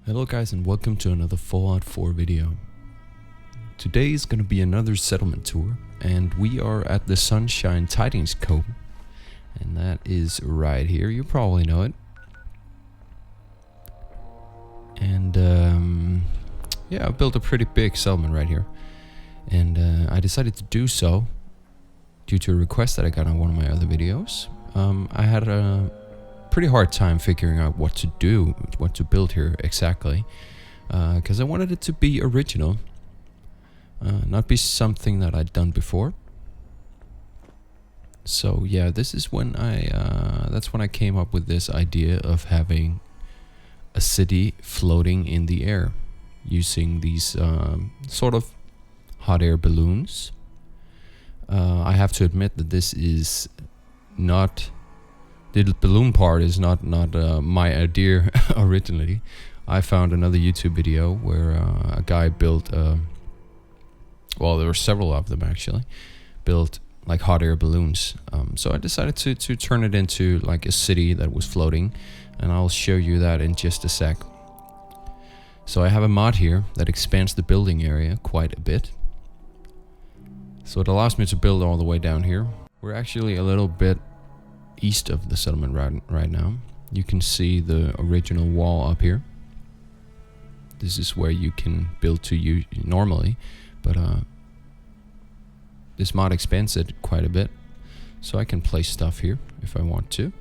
Hello guys, and welcome to another Fallout 4 video. Today is going to be another settlement tour, and we are at the Sunshine Tidings Cove, and that is right here. You probably know it. And yeah, I built a pretty big settlement right here, and I decided to do so due to a request that I got on one of my other videos. I had a pretty hard time figuring out what to build here exactly, because I wanted it to be original, not be something that I'd done before. So yeah, this is when that's when I came up with this idea of having a city floating in the air using these sort of hot air balloons. I have to admit that this is not... The balloon part is not my idea originally. I found another YouTube video where a guy built, well, there were several of them actually, built like hot air balloons. So I decided to turn it into like a city that was floating, and I'll show you that in just a sec. So I have a mod here that expands the building area quite a bit. So it allows me to build all the way down here. We're actually a little bit east of the settlement right now. You can see the original wall up here. This is where you can build to normally, but this mod expands it quite a bit, so I can place stuff here if I want to.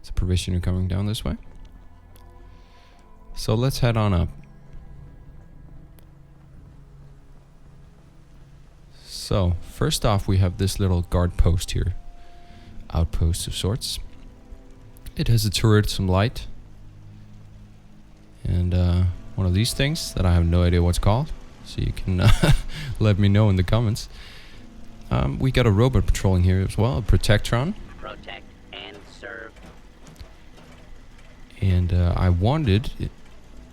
It's a provisioner coming down this way, so let's head on up. So, first off, we have this little guard post here. Outpost of sorts. It has a turret, some light. And one of these things that I have no idea what's called. So you can let me know in the comments. We got a robot patrolling here as well, a Protectron. Protect and serve. And I wanted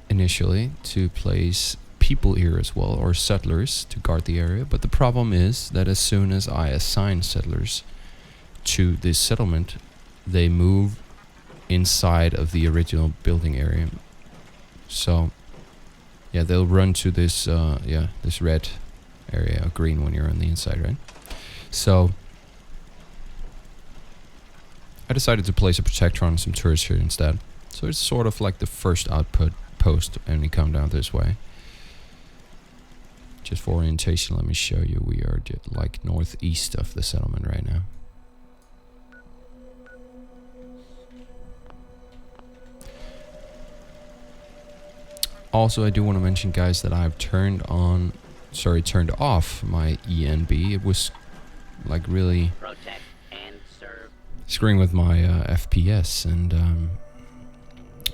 initially to place people here as well, or settlers, to guard the area, but the problem is that as soon as I assign settlers to this settlement, they move inside of the original building area. So yeah, they'll run to this this red area, green when you're on the inside, right? So I decided to place a Protectron and some turrets here instead. So it's sort of like the first output post, and you come down this way. Just for orientation, let me show you. We are like northeast of the settlement right now. Also, I do want to mention, guys, that I've turned off my ENB. It was like really screwing with my FPS, and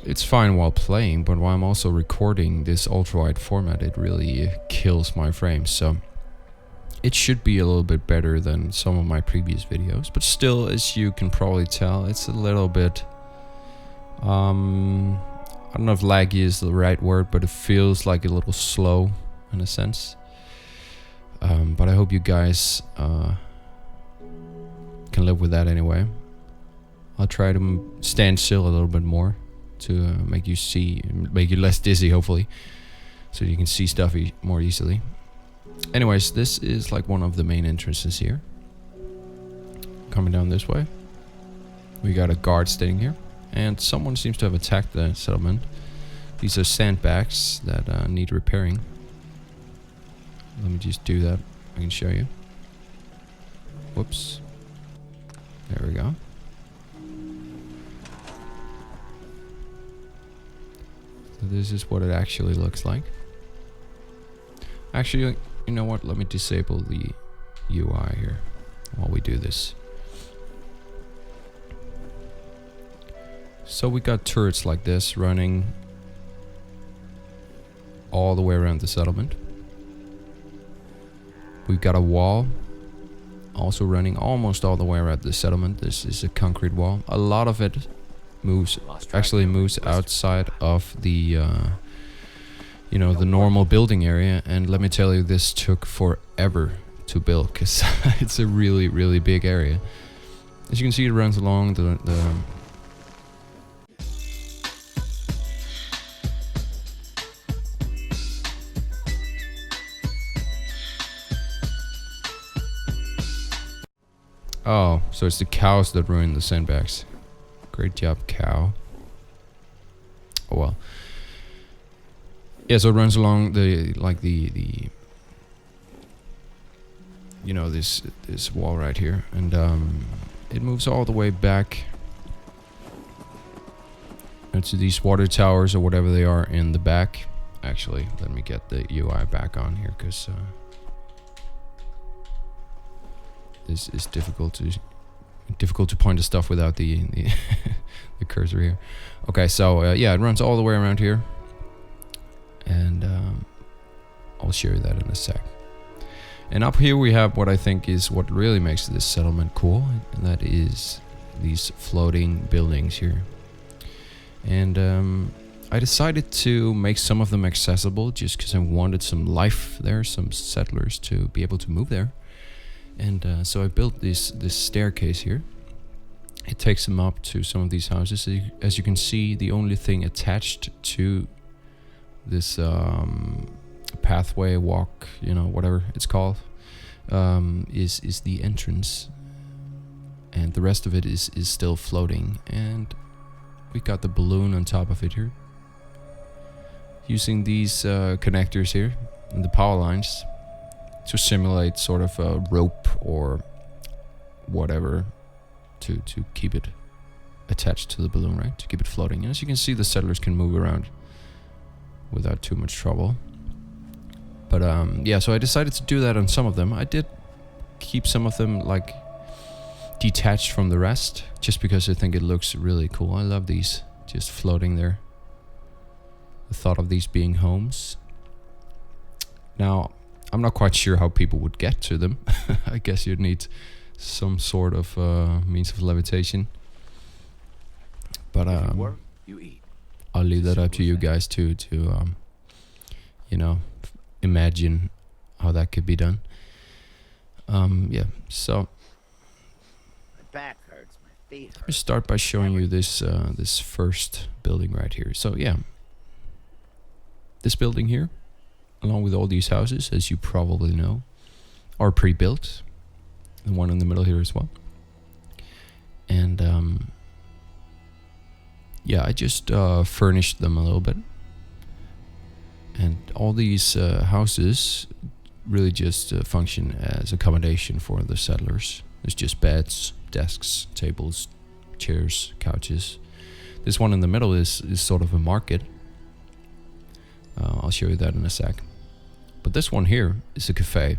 it's fine while playing, but while I'm also recording this ultrawide format, it really kills my frames. So it should be a little bit better than some of my previous videos, but still, as you can probably tell, it's a little bit I don't know if laggy is the right word, but it feels like a little slow in a sense. But I hope you guys can live with that anyway. I'll try to stand still a little bit more to make you less dizzy, hopefully, so you can see stuff more easily. Anyways, this is like one of the main entrances here. Coming down this way, we got a guard standing here, and someone seems to have attacked the settlement. These are sandbags that need repairing. Let me just do that. I can show you. Whoops. There we go. So this is what it actually looks like. Actually, you know what? Let me disable the UI here while we do this. So we got turrets like this running all the way around the settlement. We've got a wall also running almost all the way around the settlement. This is a concrete wall. A lot of it moves outside of the the normal building area, and let me tell you, this took forever to build because it's a really big area. As you can see, it runs along Oh, so it's the cows that ruin the sandbags. Great job, cow. Oh well. Yeah, so it runs along the you know, this wall right here, and it moves all the way back into these water towers or whatever they are in the back. Actually, let me get the UI back on here, because this is difficult to point to stuff without the the cursor here. Okay, so yeah, it runs all the way around here, and I'll show you that in a sec. And up here we have what I think is what really makes this settlement cool, and that is these floating buildings here. And I decided to make some of them accessible just because I wanted some life there, some settlers to be able to move there. And so I built this staircase here. It takes them up to some of these houses. As you can see, the only thing attached to this pathway, walk, you know, whatever it's called, is the entrance, and the rest of it is still floating. And we got the balloon on top of it here, using these connectors here and the power lines to simulate sort of a rope or whatever to keep it attached to the balloon, right? To keep it floating. And as you can see, the settlers can move around without too much trouble. But yeah, so I decided to do that on some of them. I did keep some of them like detached from the rest, just because I think it looks really cool. I love these just floating there. The thought of these being homes. Now, I'm not quite sure how people would get to them. I guess you'd need some sort of means of levitation. But work, you eat. I'll leave that up to you guys to you know, imagine how that could be done. Yeah, so My back hurts. My feet let me hurt. start by showing you this this first building right here. So yeah, this building here, along with all these houses, as you probably know, are pre-built. The one in the middle here as well. And yeah, I just furnished them a little bit. And all these houses really just function as accommodation for the settlers. There's just beds, desks, tables, chairs, couches. This one in the middle is sort of a market. I'll show you that in a sec. But this one here is a cafe,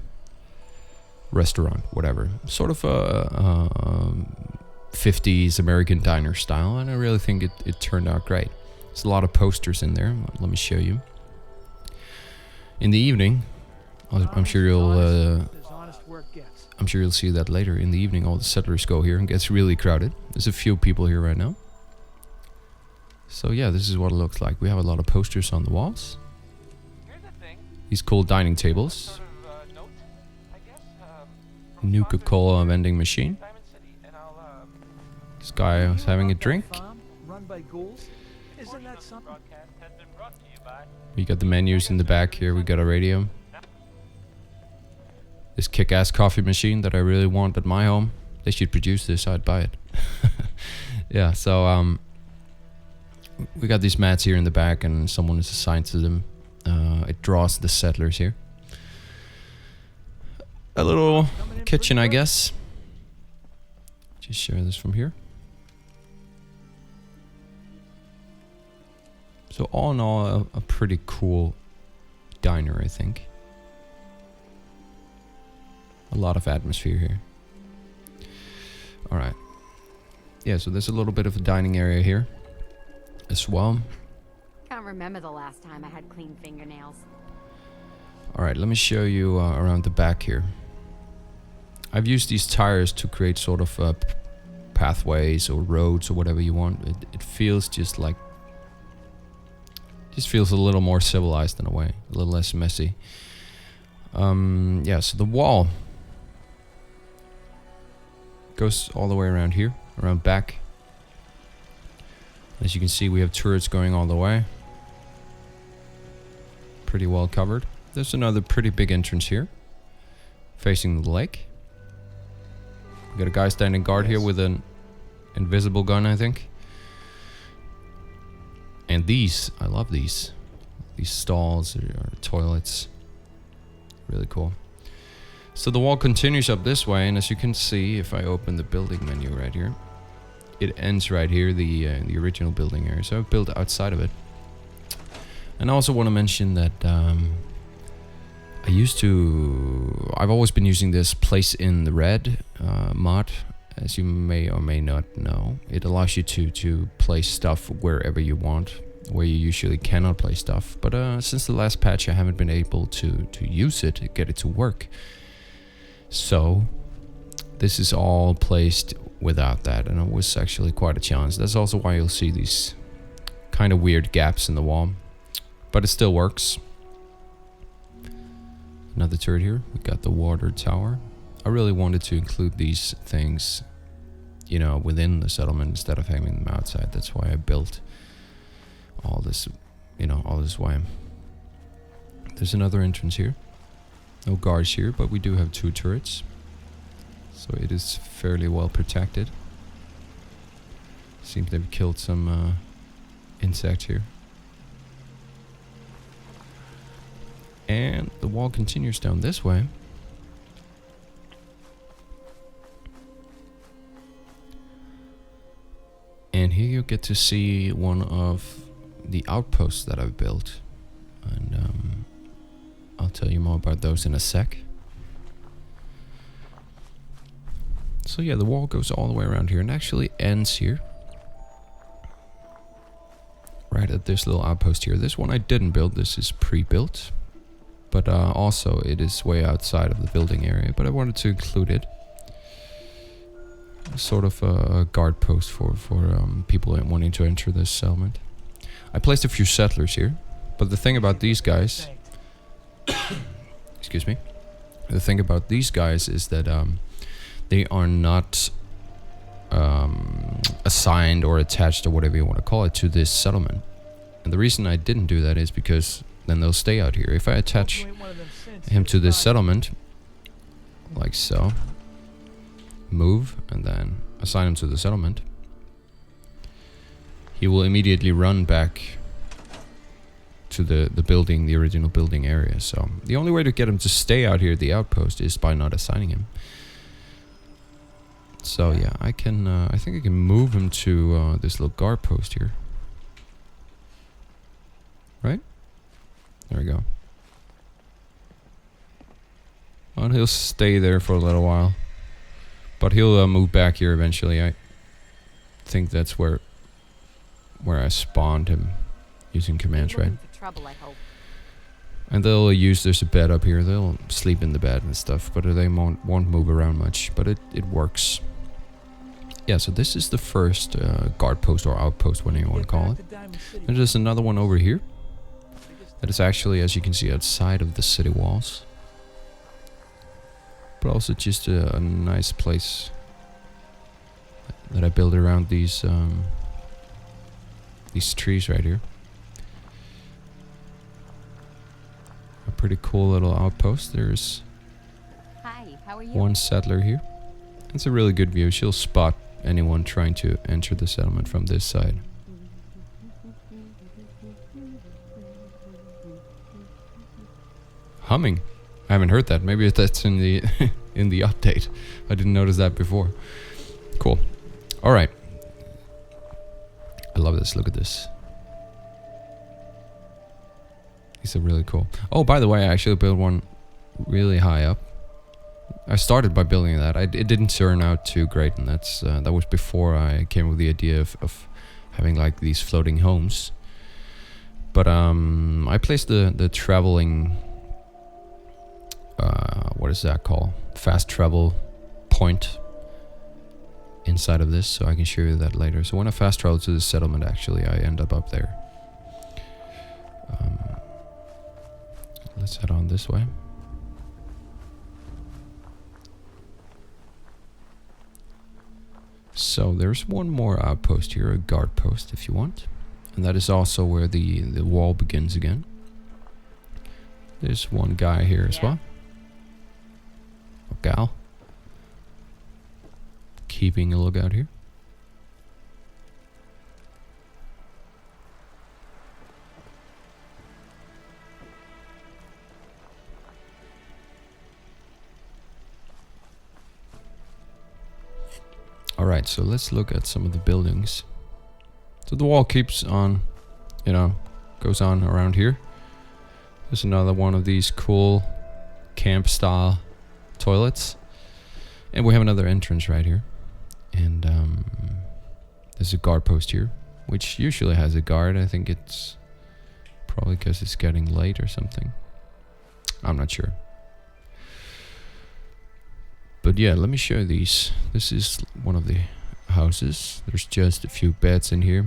restaurant, whatever. Sort of a 50s American diner style, and I really think it turned out great. There's a lot of posters in there. Let me show you. In the evening, I'm sure you'll see that later. In the evening, all the settlers go here and gets really crowded. There's a few people here right now. So yeah, this is what it looks like. We have a lot of posters on the walls. These cool dining tables. Nuka-Cola vending machine. This guy is having a drink. We got the menus in the back here. We got a radio. This kick-ass coffee machine that I really want at my home. They should produce this. I'd buy it. Yeah, so we got these mats here in the back, and someone is assigned to them. It draws the settlers here. A little kitchen, I guess. Just share this from here. So all in all, a pretty cool diner, I think. A lot of atmosphere here. Alright. Yeah, so there's a little bit of a dining area here as well. Can't remember the last time I had clean fingernails. Alright, let me show you around the back here. I've used these tires to create sort of pathways or roads or whatever you want. It feels just like... Just feels a little more civilized in a way. A little less messy. Yeah, so the wall goes all the way around here. Around back. As you can see, we have turrets going all the way. Pretty well covered. There's another pretty big entrance here, facing the lake. We got a guy standing guard here with an invisible gun, I think. And these, I love these. These stalls or toilets. Really cool. So the wall continues up this way, and as you can see, if I open the building menu right here, it ends right here, the original building area. So I've built outside of it. And I also want to mention that I've always been using this Place in the Red mod, as you may or may not know. It allows you to place stuff wherever you want, where you usually cannot place stuff. But since the last patch, I haven't been able to use it, get it to work. So this is all placed without that, and it was actually quite a challenge. That's also why you'll see these kind of weird gaps in the wall, but it still works. Another turret here. We got the water tower. I really wanted to include these things, you know, within the settlement instead of having them outside. That's why I built all this, you know, all this way. There's another entrance here. No guards here, but we do have 2 turrets. So it is fairly well protected. Seems they've killed some insects here. And the wall continues down this way. And here you get to see one of the outposts that I've built. And I'll tell you more about those in a sec. So yeah, the wall goes all the way around here and actually ends here. Right at this little outpost here. This one I didn't build, this is pre-built. But also it is way outside of the building area, but I wanted to include it. Sort of a guard post for people wanting to enter this settlement. I placed a few settlers here, but the thing about these guys... excuse me. The thing about these guys is that they are not assigned or attached or whatever you want to call it to this settlement. And the reason I didn't do that is because then they'll stay out here. If I attach him to this settlement, like so, move, and then assign him to the settlement, he will immediately run back to the building, the original building area. So the only way to get him to stay out here at the outpost is by not assigning him. So yeah, I can. I think I can move him to this little guard post here. Right? There we go. And he'll stay there for a little while, but he'll move back here eventually. I think that's where I spawned him using commands, right? Trouble, I hope. And they'll use, there's a bed up here, they'll sleep in the bed and stuff, but they won't move around much, but it works. Yeah, so this is the first guard post or outpost, whatever you want to call it. And there's another one over here that is actually, as you can see, outside of the city walls, but also just a nice place that I built around these trees right here. A pretty cool little outpost. There's Hi, how are you? one settler here. It's a really good view. She'll spot anyone trying to enter the settlement from this side. Humming. I haven't heard that. Maybe that's in the in the update. I didn't notice that before. Cool. All right. I love this. Look at this. These are really cool. Oh, by the way, I actually built one really high up. I started by building that. It didn't turn out too great, and that's that was before I came with the idea of having like these floating homes. But I placed the traveling. What is that called? Fast travel point inside of this, so I can show you that later. So when I fast travel to the settlement, actually, I end up there. Let's head on this way. So there's one more outpost here, a guard post if you want. And that is also where the wall begins again. There's one guy here as well. Or gal. keeping a lookout here. Alright, so let's look at some of the buildings. So the wall keeps on, you know, goes on around here. There's another one of these cool camp style toilets. And we have another entrance right here. And there's a guard post here, which usually has a guard. I think it's probably because it's getting late or something. I'm not sure. But yeah, let me show these. This is one of the houses. There's just a few beds in here.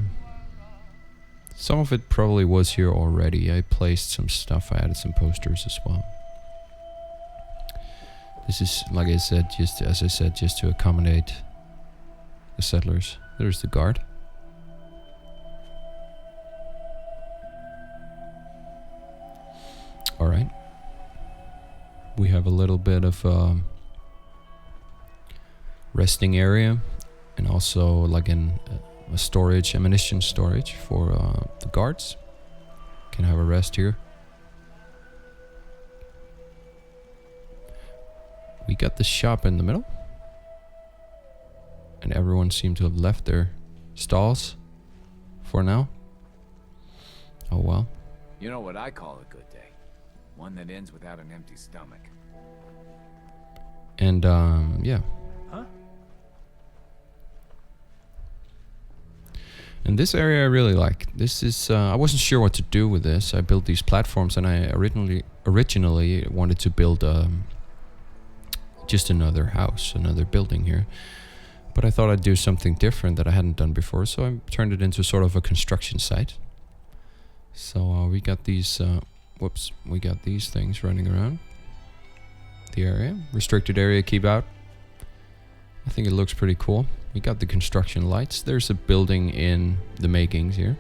Some of it probably was here already. I placed some stuff. I added some posters as well. This is, like I said, just as I said, just to accommodate the settlers. There's the guard. All right. We have a little bit of resting area, and also like a storage, ammunition storage for the guards. Can have a rest here. We got the shop in the middle, and everyone seemed to have left their stalls for now. Oh well. You know what I call a good day? One that ends without an empty stomach. And yeah. Huh? And this area I really like. This is I wasn't sure what to do with this. I built these platforms, and I originally wanted to build just another house, another building here. But I thought I'd do something different that I hadn't done before, so I turned it into sort of a construction site. So we got these we got these things running around the area. Restricted area, keep out. I think it looks pretty cool. We got the construction lights. There's a building in the makings here.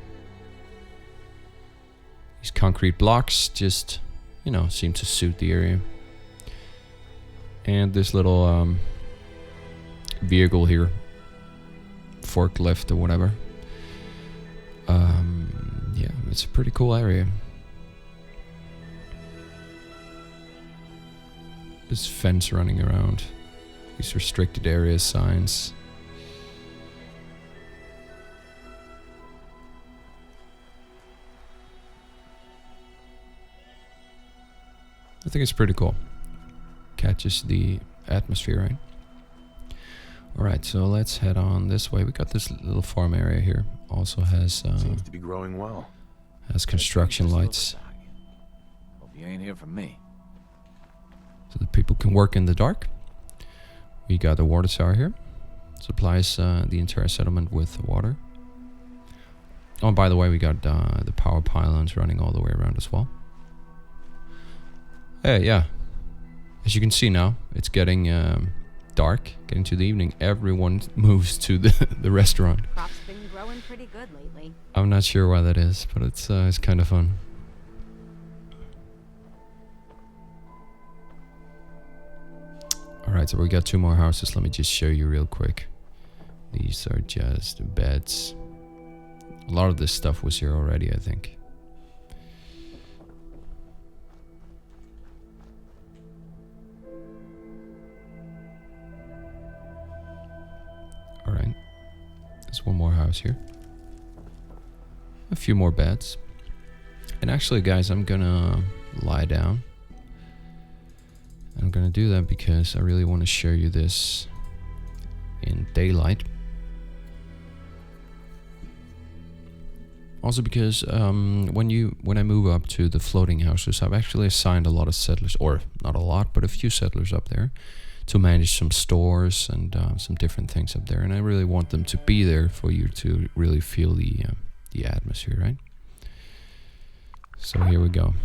These concrete blocks just, you know, seem to suit the area. And this little vehicle here, forklift or whatever. Yeah, it's a pretty cool area. This fence running around. These restricted area signs. I think it's pretty cool. Catches the atmosphere, right? Alright, so let's head on this way. We got this little farm area here. Also has Seems to be growing well. has construction lights, Hope you ain't here for me. so that people can work in the dark. We got a water tower here. Supplies the entire settlement with water. Oh, and by the way, we got the power pylons running all the way around as well. Yeah. As you can see now, it's getting dark, getting to the evening. Everyone moves to the restaurant. Crops been growing pretty good lately. I'm not sure why that is, but it's kind of fun. Alright, so we got 2 more houses. Let me just show you real quick. These are just beds. A lot of this stuff was here already, I think. Alright. There's one more house here. A few more beds. And actually, guys, I'm gonna lie down. I'm gonna do that because I really want to show you this in daylight. Also because when I move up to the floating houses, I've actually assigned a lot of settlers, or not a lot, but a few settlers up there to manage some stores and some different things up there. And I really want them to be there for you to really feel the atmosphere, right? So here we go.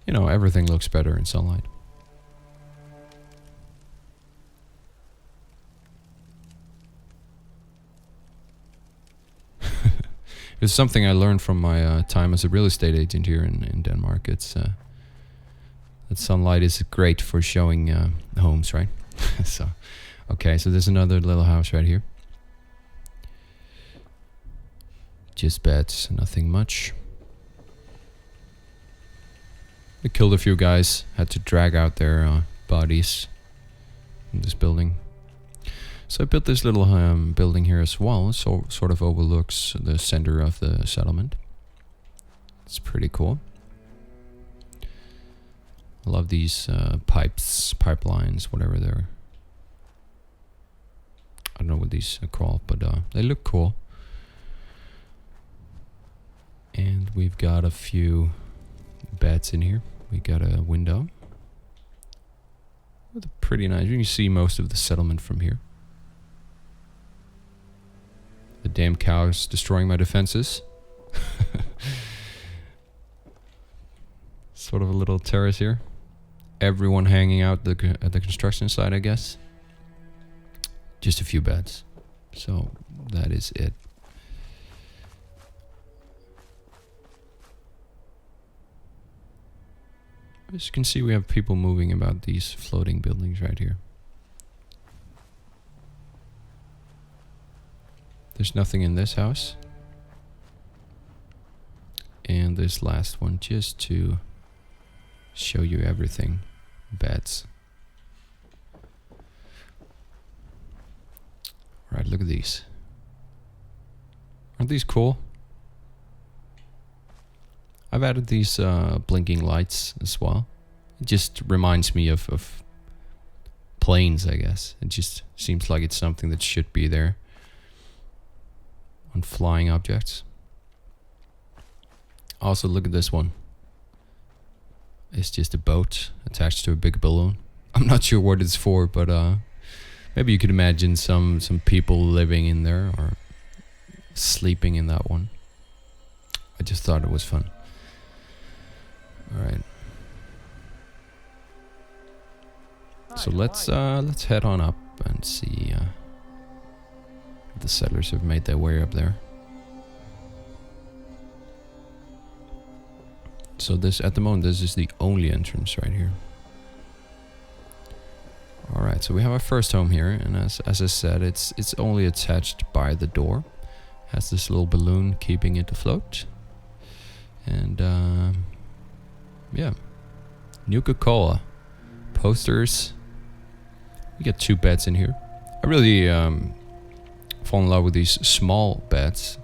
You know, everything looks better in sunlight. It's something I learned from my time as a real estate agent here in Denmark. It's That sunlight is great for showing homes, right? So, okay, so there's another little house right here. Just beds, nothing much. We killed a few guys, had to drag out their bodies in this building. So I built this little building here as well, so sort of overlooks the center of the settlement. It's pretty cool. I love these pipelines, whatever they're. I don't know what these are called, but they look cool. And we've got a few beds in here. We got a window with a pretty nice. You can see most of the settlement from here. The damn cows destroying my defenses. Sort of a little terrace here. Everyone hanging out at the construction site, I guess. Just a few beds. So that is it. As you can see, we have people moving about these floating buildings right here. There's nothing in this house. And this last one, just to show you everything. Beds. Right, look at these. Aren't these cool? I've added these blinking lights as well. It just reminds me of planes, I guess. It just seems like it's something that should be there on flying objects. Also, look at this one. It's just a boat attached to a big balloon. I'm not sure what it's for, but maybe you could imagine some people living in there or sleeping in that one. I just thought it was fun. All right. So let's head on up and see if the settlers have made their way up there. So this, at the moment, this is the only entrance right here. All right, so we have our first home here, and as I said, it's only attached by the door. Has this little balloon keeping it afloat, and yeah, Nuka-Cola posters. We got 2 beds in here. I really fall in love with these small beds.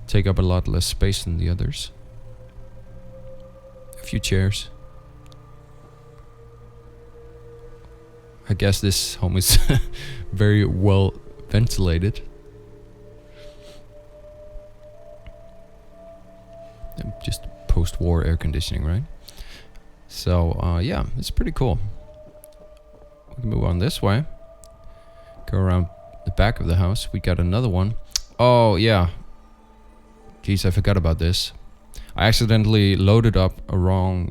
Take up a lot less space than the others. A few chairs. I guess this home is very well ventilated. Just post-war air conditioning, right? So yeah, it's pretty cool. We can move on this way. Go around the back of the house. We got another one. Oh yeah. Jeez, I forgot about this. I accidentally loaded up the wrong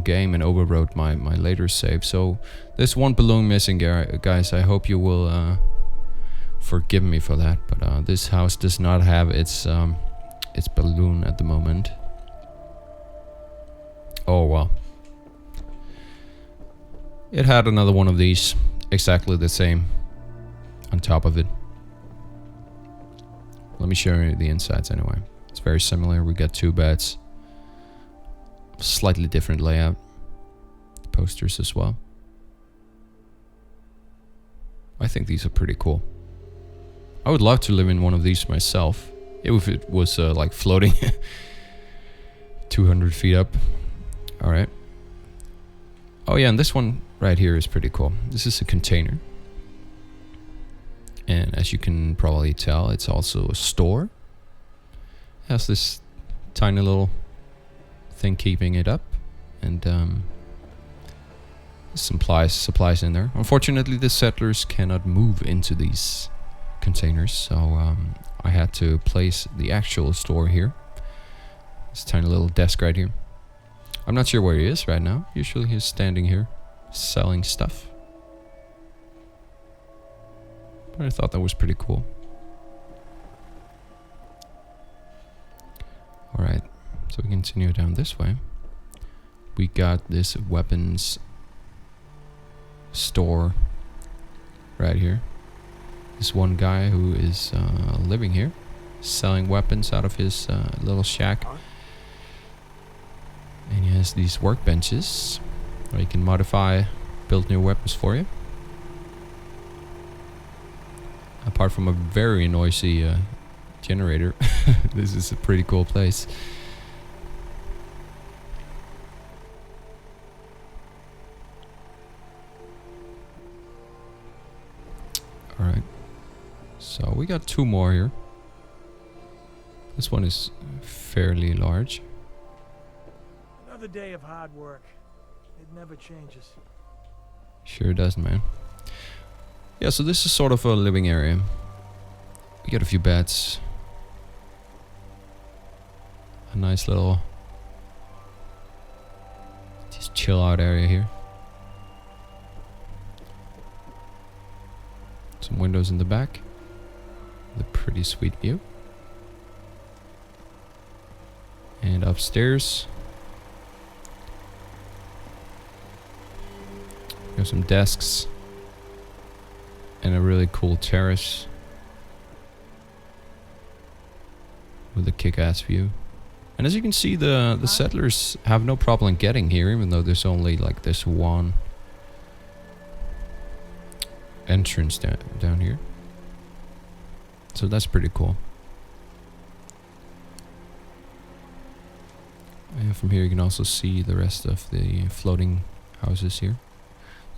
game and overwrote my later save. So there's one balloon missing, guys. I hope you will forgive me for that. But this house does not have its balloon at the moment. Oh well. It had another one of these, exactly the same, on top of it. Let me show you the insides anyway. It's very similar. We got 2 beds. Slightly different layout. Posters as well. I think these are pretty cool. I would love to live in one of these myself. If it was like floating 200 feet up. Alright. Oh yeah, and this one right here is pretty cool. This is a container. And as you can probably tell, it's also a store. It has this tiny little thing keeping it up. And some supplies in there. Unfortunately, the settlers cannot move into these containers. So I had to place the actual store here. This tiny little desk right here. I'm not sure where he is right now. Usually he's standing here selling stuff. But I thought that was pretty cool. Alright, so we continue down this way. we got this weapons store right here. This one guy who is living here, selling weapons out of his little shack. And he has these workbenches where you can modify, build new weapons for you. Apart from a very noisy generator, this is a pretty cool place. Alright, so we got 2 more here. This one is fairly large. Another day of hard work. It never changes. Sure doesn't, man. Yeah, so this is sort of a living area. We got a few beds. A nice little just chill out area here. Some windows in the back. The pretty sweet view. And upstairs, we have some desks and a really cool terrace with a kick-ass view. And as you can see, the settlers have no problem getting here, even though there's only like this one entrance down here. So that's pretty cool. And from here you can also see the rest of the floating houses here.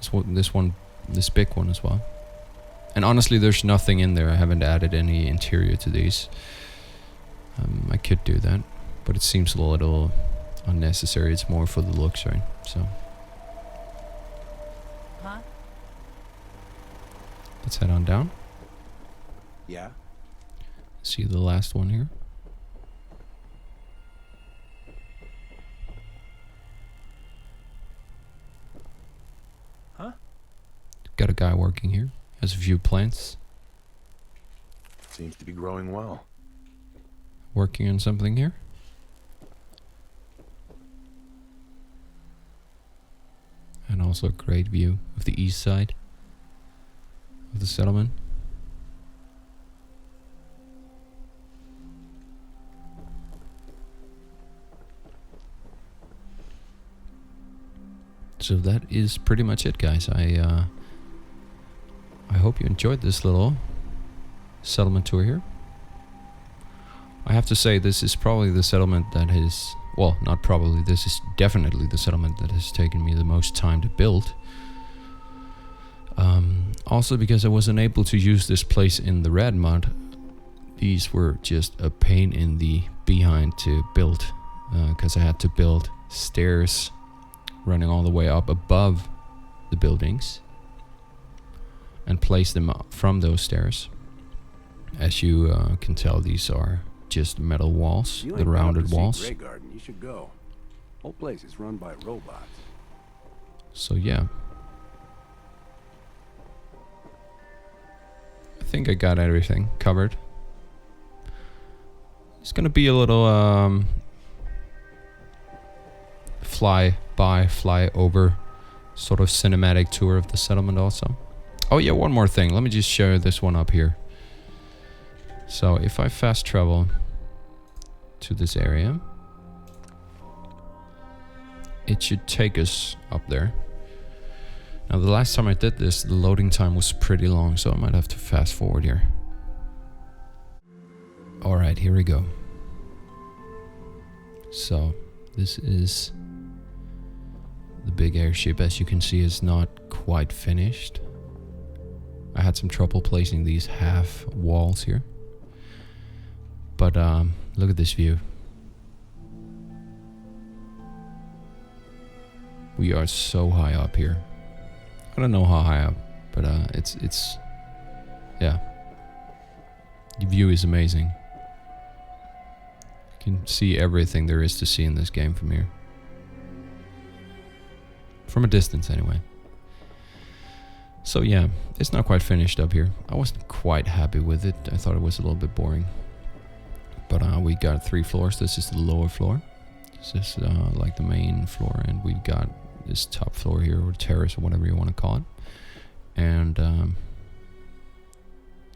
This big one as well. And honestly, there's nothing in there. I haven't added any interior to these. I could do that, but it seems a little unnecessary. It's more for the looks, right? So let's head on down. Yeah? See the last one here. Huh? Got a guy working here. Has a few plants. Seems to be growing well. Working on something here. And also a great view of the east side of the settlement. So that is pretty much it, guys. I hope you enjoyed this little settlement tour here. I have to say, this is probably the settlement that has, well, not probably, this is definitely the settlement that has taken me the most time to build. Also because I wasn't able to use this place in the red mod. These were just a pain in the behind to build, because I had to build stairs running all the way up above the buildings and place them up from those stairs. As you can tell, these are just metal walls, the rounded walls. Grey Garden, you should go. Whole place is run by robots. So yeah, I think I got everything covered. It's gonna be a little fly over sort of cinematic tour of the settlement also. Oh yeah, one more thing. Let me just show this one up here. So if I fast travel to this area, it should take us up there. Now the last time I did this, the loading time was pretty long, so I might have to fast forward here. Alright, here we go. So this is the big airship. As you can see, is not quite finished. I had some trouble placing these half walls here. But look at this view. We are so high up here. I don't know how high up, but it's yeah. The view is amazing. You can see everything there is to see in this game from here. From a distance anyway. So yeah, it's not quite finished up here. I wasn't quite happy with it. I thought it was a little bit boring. But we got 3 floors. This is the lower floor. This is like the main floor, and we've got this top floor here, or terrace, or whatever you want to call it. And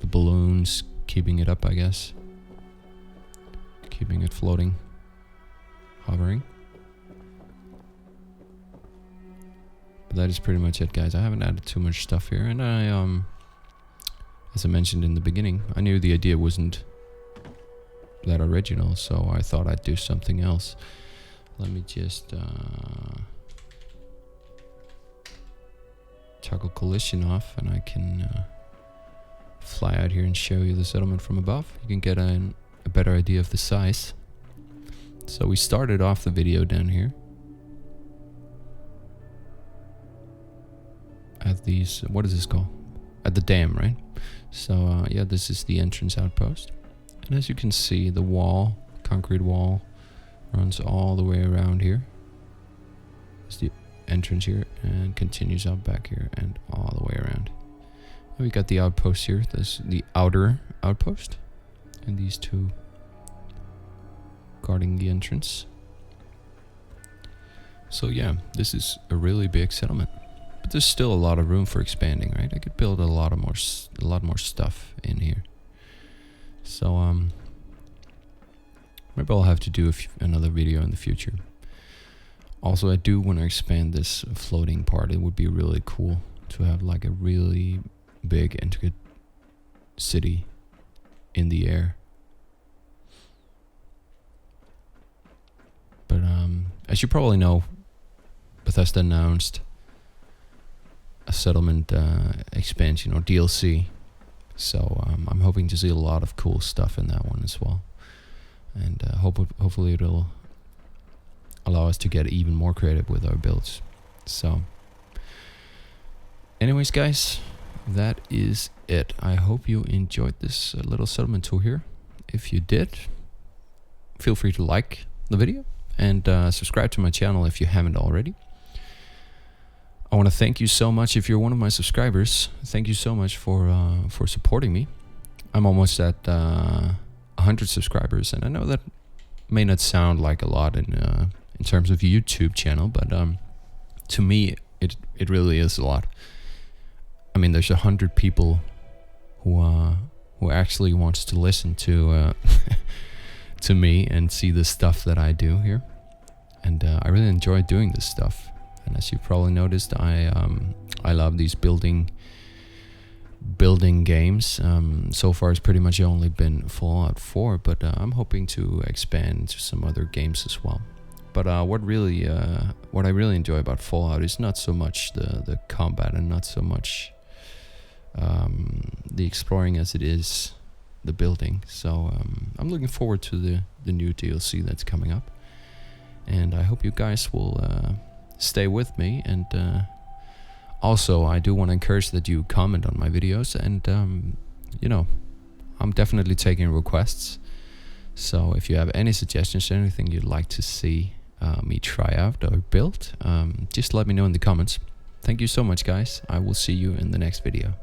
the balloons keeping it up, I guess. Keeping it floating, hovering. But that is pretty much it, guys. I haven't added too much stuff here, and I as I mentioned in the beginning, I knew the idea wasn't that original, so I thought I'd do something else. Let me just toggle collision off, and I can fly out here and show you the settlement from above. You can get a better idea of the size. So we started off the video down here at these, what is this called? At the dam, right? So yeah, this is the entrance outpost. And as you can see, the wall, concrete wall, runs all the way around here. There's the entrance here and continues out back here and all the way around. And we got the outpost here. This the outer outpost, and these two guarding the entrance. So yeah, this is a really big settlement, but there's still a lot of room for expanding, right? I could build a lot more stuff in here. So maybe I'll have to do another video in the future. Also, I do want to expand this floating part. It would be really cool to have like a really big, intricate city in the air. But as you probably know, Bethesda announced a settlement expansion, or DLC. So I'm hoping to see a lot of cool stuff in that one as well. And hopefully it'll allow us to get even more creative with our builds. So anyways, guys, that is it. I hope you enjoyed this little settlement tour here. If you did, feel free to like the video and subscribe to my channel if you haven't already. I want to thank you so much if you're one of my subscribers. Thank you so much for supporting me. I'm almost at 100 subscribers, and I know that may not sound like a lot in terms of YouTube channel, but to me it really is a lot. I mean, there's 100 people who actually wants to listen to to me and see the stuff that I do here, and I really enjoy doing this stuff. And as you've probably noticed, I love these building games. So far it's pretty much only been Fallout 4, but I'm hoping to expand to some other games as well. But what I really enjoy about Fallout is not so much the combat, and not so much the exploring as it is the building. So I'm looking forward to the new DLC that's coming up, and I hope you guys will stay with me. And also, I do want to encourage that you comment on my videos, and you know, I'm definitely taking requests. So if you have any suggestions or anything you'd like to see me try out or build, just let me know in the comments. Thank you so much, guys. I will see you in the next video.